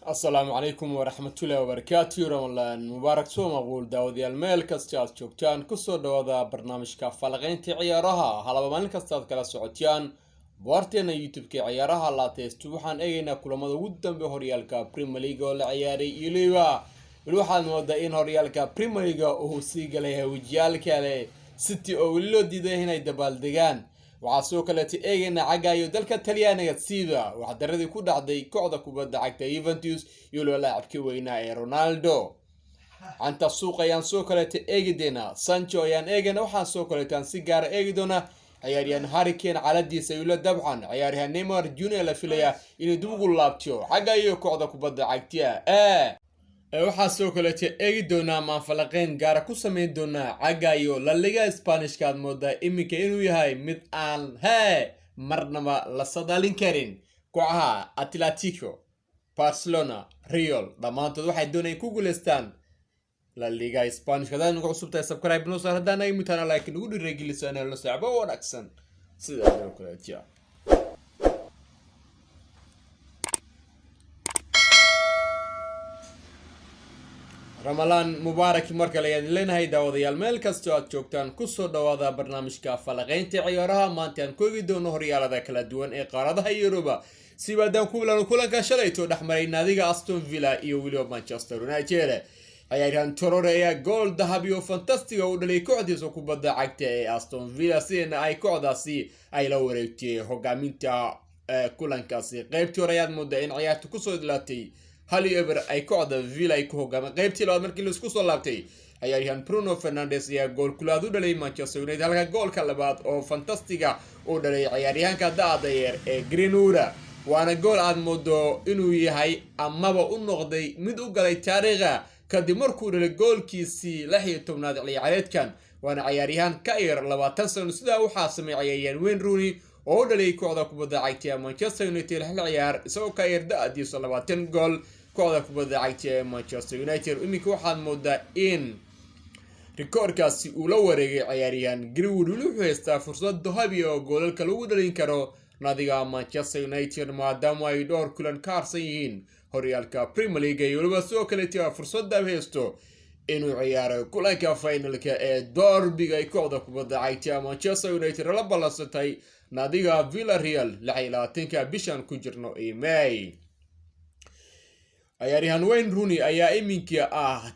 السلام عليكم ورحمة الله وبركاته رمضان مبارك سو مقبول داودي الميل كاستيات جوجتان كسو دوادا برنامج كافالغين تي عيارها هلا بمان كاستيات كلا سعوديان بوارتينا يوتيوب كي عيارها لا تيستوحان اينا كلمة ودن بهوريالكا بريماليغا لعياري إليوا الوحان موداين هوريالكا بريماليغا وهو سيقاليها وجيالكا ستي او اللو ديدا هنا يدبال ديغان waxaa soo kaleetay eegayna cagaayo dalka Talyaaniga sida waxa daradii ku dhacday kooxda kubadda cagta Juventus iyo laacibkii weynaa ee Ronaldo anta suuq ayaan soo kaleetay eegidena Sancho ayaan eegana waxaan soo kaleetan si gaar eegi doona ciyaaryahan Harry Kane caladiisa iyo dabcan ciyaaryahan Neymar Jr la filaya inuu dib ugu laabto cagaayo kooxda kubadda cagta waxaa soo kaleetay eegi doona maanfalaqeen gaar ku sameyn doona cagaayo La Liga Isbaanishka mooda iminka inuu yahay mid aan marnaba la sadaalin karin kooxaha Atletico Barcelona Real dhamaantood waxay doonayaan ku guuleystaan La Liga Isbaanishka hadaan ugu cusubtahay subscribe noo saar hadaan ay mutana like ugu dhiirigeliso inaan la saaxiibo wanaagsan sida oo kale رمضان مبارك مركل يعني لنا هيدا وضيال ميل كاستوات جوكتان كسو دوادا برنامجكا فلغين تعيارها مانتان كوغي دون هريالا ذاك الدوان اقارضها يوروبا سيبا دان كوبلان كولانكا شليتو دحمرين ناديغا استون فيلا iyo wiliba Manchester United ayaan Torreira goal dahabi oo fantastic oo dhalay kooxdiisa kubadda cagta ee Aston Villa sina ay kooxdaasi ay la wareegtay hogaaminta kulankaasi qaybtii hore aad moodaa in ciyaartu ku soo dilaatay hal ever ay kooxda Villa ay ku hogaamin qaybtii labaad markii la isku soo laabtay ayaan Bruno Fernandes ayaa gool kulaad u dhalay Manchester United halka goolka labaad oo fantastiga oo dhalay ciyaaryahanka da'da ee Greenwood waana gool aad moodo inuu yahay amaba u noqday mid u galay taariikhda kadib markuu dhalay goolkiisii 16aad ciyaareedkan waana ciyaaryahan ka yar 20 sano sida waxa sameeyay Wayne Rooney oo dhalay kooxda kubadda cagta Manchester United hal ciyaar isagoo ka yar da'diisa 20 gool kooxda kubadda cagta Manchester United imika waxaan moodaa in rikoorkaasi uu la wareegay ciyaaryahan Greenwood wuxuu haystaa fursad dahabi oo goolalka lagu dhalin karo naadiga Manchester United maadaama ay dhowr kulan ka harsan yihiin horyaalka Premier League iyo waliba soo kaleetii fursad haysto inuu ciyaaro kulanka finalka ee derby ay kooxda kubadda cagta Manchester United la balansatay naadiga Villarreal 26 bishan ku jirno ee May ciyaaryahan Wayne Rooney ayaa iminka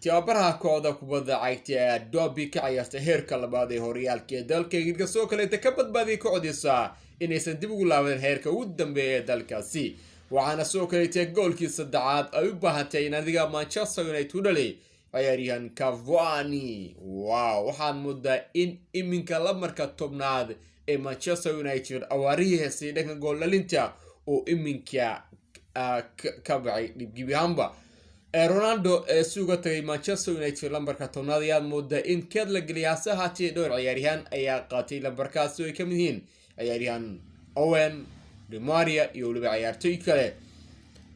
tababaraha kooxda kubadda cagta derby ka ciyaarta heerka labaad ee horyaalka dalka Ingiriiska soo kaleetii ka badbaadiyay kooxdiisa inaysan dib ugu laaban heerka ugu dambeeya ee dalkaasi waxaana soo kaleetii goolkii saddexaad ay u baahatay naadiga Manchester United u dhalay ciyaaryahan Cavani waxaan moodaa in iminka la marka tobnaad ee Manchester United awaarihiisa dhanka gool dhalinta oo iminka ka bacay dhibgibihanba Ronaldo suuga tagay Manchester United lambarka tobnaad ayaa moodaa in keed la geliyay sahaati dhowr ciyaaryahan ayaa qaatay lambarkaas oo ay kamid yihiin ciyaaryahan Owen Di Maria iyo waliba ciyaartoy kale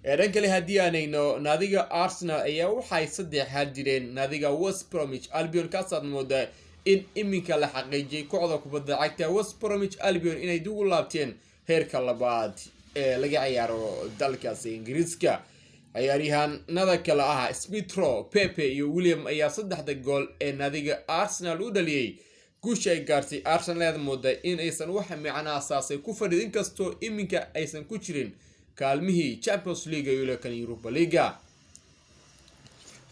dhanka kale hadii aanayno naadiga Arsenal ayaa waxay saddex hal direen naadiga West Bromwich Albion kaasad moodaa in iminka la xaqiijiyay kooxda kubadda cagta West Bromwich Albion inay dib u laabteen heerka labaad ee laga ciyaaro dalkaas Ingiriiska ciyaaryahanada kale Smith Rowe Pepe iyo William ayaa saddexda gool ee naadiga Arsenal u dhaliyay guusha ay gaartay Arsenal moodaa in aysan wax macna asaasay ku fadhid inkastoo iminka aysan ku jirin kaalmihii Champions League iyo kan Europa League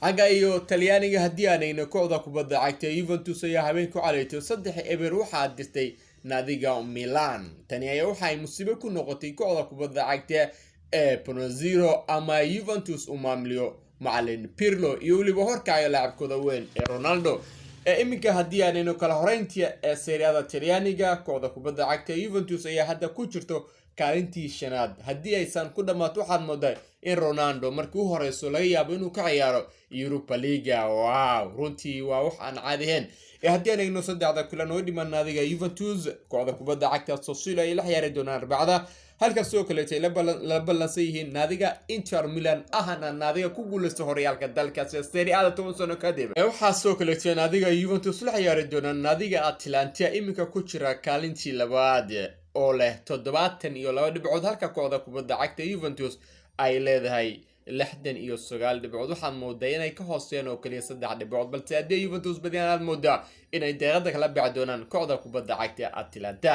agayo Talyaaniga hadii aanayno kooxda kubadda cagta Juventus ayaa habeen ku caleeyay 3-0 waxa dirtay naadiga Milan tani ayaa waxay musiibo ku noqotay kooxda kubadda cagta ee Pinozero ama Juventus maamulyo macallin Pirlo iyo waliba horkaayo laacibkooda weyn ee Ronaldo iminka hadii aanayno kala horeyntii ee Serie A Talyaaniga kooxda kubadda cagta Juventus ayaa hadda ku jirto kaalintii shanaad hadii aysan ku dhamaato waxaad moodaa in Ronaldo markii uu horeyso laga yaabo inuu ka ciyaaro Europa League runtii waa wax aan caadi ahayn hadii aanayno saddexda kulan oo dhiman naadiga Juventus kooxda kubadda cagta Sassuolo ay la ciyaari doonaan Arbacada halka soo kaleetay la balansan yihiin naadiga Inter Milan ahna naadiga ku guuleystay horyaalka dalkaas Serie A 10 sano kadib waxa soo kaleetay naadiga Juventus la ciyaari doonaan naadiga Atalanta iminka ku jira kaalintii labaad oo leh 72 dhibcood halka kooxda kubadda cagta Juventus ay leedahay 69 dhibcood waxaan moodaa inay ka hooseeyaan oo kaliya 3 dhibcood balse haddii Juventus badiyaan aad moodaa inay deeqada kala bixi doonaan kooxda kubadda cagta Atalanta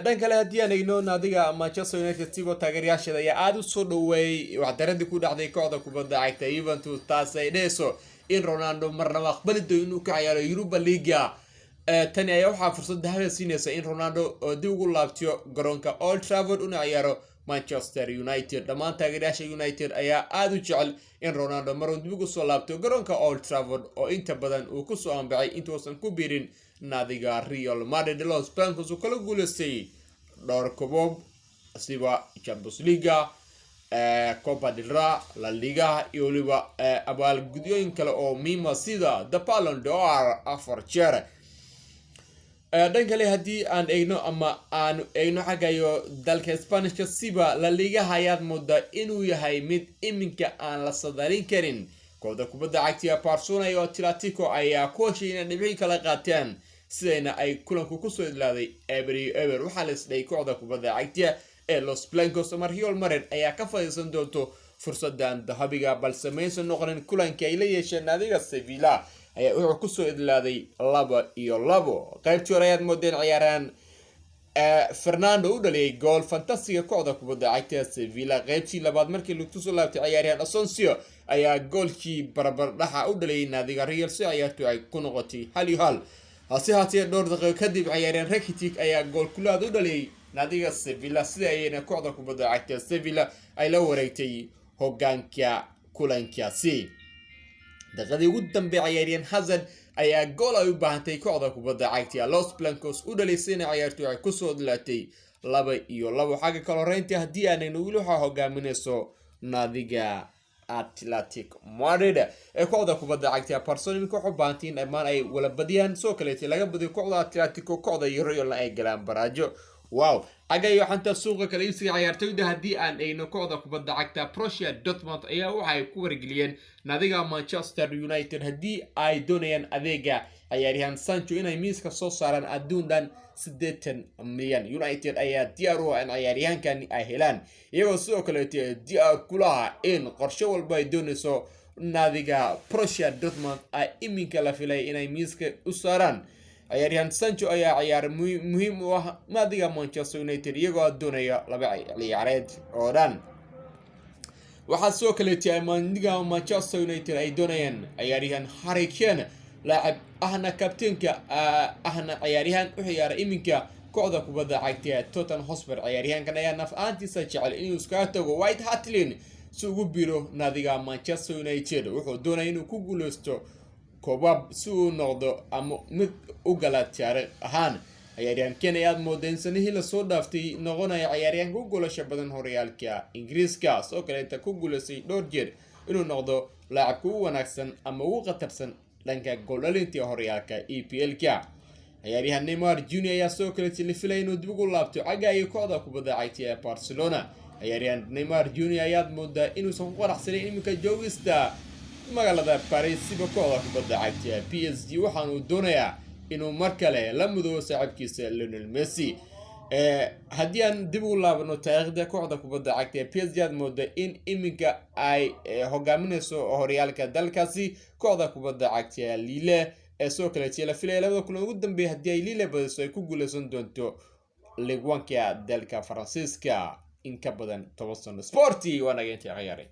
dhan kale haddii aan eegno naadiga Manchester United tigo taageerayaasheeda ayaa aad u soo dhaweeyay waxdaradii ku dhacday kooxda kubadda cagta Juventus taas ay dheeso in Ronaldo marnaba aqbali doono inuu ka ciyaaro Europa League tani ayaa waxaa fursad dahab siinaysa in Ronaldo dib ugu laabtiyo garoonka Old Trafford una ciyaaro Manchester United dhammaan taageerayaasha United ayaa aad u jecel in Ronaldo marun dib ugu soo laabto garoonka Old Trafford oo inta badan uu ku soo anbacay intuusan ku biirin naadiga Real Madrid Los Blancos oo kala guuleystay dhowr koob sida Champions League Copa del Rey La Liga iyo waliba abaalgudyooyin kale oo muhiim ah sida The Ballon d'Or afar jeer dhan kale haddii aan eegno ama aan eegno xagayo dalka Isbaanishka siba La Liga ayaad moodaa inuu yahay mid iminka aan la sadarin karin kooxda kubadda cagta Barcelona iyo Atletico ayaa ku heshiiyay inay dhibci kala qaataan sidayna ay kulanku ku soo idlaaday ever waxaa la isdhay kooxda kubadda cagta ee Los Blancos ama Real Madrid ayaa ka faa'iideysan doonto fursadan dahabiga balse maysan noqonin kulankii ay la yeesheen naadiga Sevilla ayaa wuxuu ku soo idlaaday 2-2 qaybtii hore ayaad moodeen ciyaaraan Fernando u dhaliyay gool fantasiga kooxda kubadda cagta Sevilla qaybtii labaad markii lagu soo laabtay ciyaaryahan Asensio ayaa goolkii barbar dhaxa u dhaliyay naadiga Real si ciyaartu ay ku noqotay 1-1 hase haatee dhowr daqiiqo kadib ciyaaryahan Rakitic ayaa gool kulaad u dhaliyay naadiga Sevilla sida ayna kooxda kubadda cagta Sevilla ay la wareegtay hoggaanka kulankaasi daqiiqadii ugu dambeeyay ciyaaryahan Hazard ayaa gool ay u baahantay kooxda kubadda cagta Los Blancos u dhalisay ciyaartu ay ku soo dilatay 2-2 xagga kala horeynta haddii aanay wili waxa hogaaminayso naadiga Atletico Madrid ee kooxda kubadda cagta Barcelona ku xubaantiin dhammaan ay wala badiyaan soo kaleetay laga badiyo kooxda Atletico kooxda Real ay galaan baraajo wow agayo xanta suuqa kala iibsiga ciyaartoyda haddii aan eegno kooxda kubadda cagta Borussia Dortmund ayaa waxay ku wargeliyeen naadiga Manchester United haddii ay doonayaan adeega ciyaaryahan Sancho inay miiska soo saaraan adduun dhan 80 milyan United ayaa diyaar u ah in ciyaaryahankan ay helaan iyagoo sidoo kale diyaar ku laha in qorshe walba ay doonayso naadiga Borussia Dortmund ay iminka la filay inay miiska u saaraan ciyaaryahan Sancho ayaa ciyaar muhiim u ah naadiga Manchester United iyagoo doonaya laba ciyaareed oo dhan waxaa soo kale naadiga Manchester United ay doonayaan ciyaaryahan Harry Kane لاعب ahna kabtanka ahna ciyaaryahan u ciyaara iminka kooxda kubadda cagta Tottenham Hotspur ciyaaryahankan ayaa naf ahaantiisa jecel inuu iska tago White Hart Lane si ugu biiro naadiga Manchester United wuxuu doonaya inuu ku guuleysto koobab si uu noqdo ama mid u gala taariikh ahaan ciyaaryahankan ayaa moodeen sanadihii la soo dhaaftay noqonaya ciyaaryahan ku goolasho badan horyaalka Ingiriiska soo kale inta ku guuleystay dhowr jeer inuu noqdo لاعب ku wanaagsan ama ugu qatarsan dhanka gooldhalinta horyaalka EPL-ka ciyaaryahan Neymar Jr ayaa soo kale tilifilay inuu dib ugu laabto cagaayo kooxda kubadda cagta Barcelona ciyaaryahan Neymar Jr ayaa moodaa inuu soo qaraxsanay iminka joogista magaalada Paris siba kooxda kubadda cagta PSG waxaan uu doonayaa inuu mar kale la muddo saaxiibkiisa Lionel Messi haddii aan dib ugu laabano taariikhda kooxda kubadda cagta PSG aad moodaa in iminka ay hogaaminayso horyaalka dalkaasi kooxda kubadda cagta Lille ee soo kale la filay labada kulan ugu dambeeyay haddii ay Lille badiso ay ku guuleysan doonto Ligue 1 dalka Faransiiska in ka badan 10 sano sporti wanaga inta ciyaaray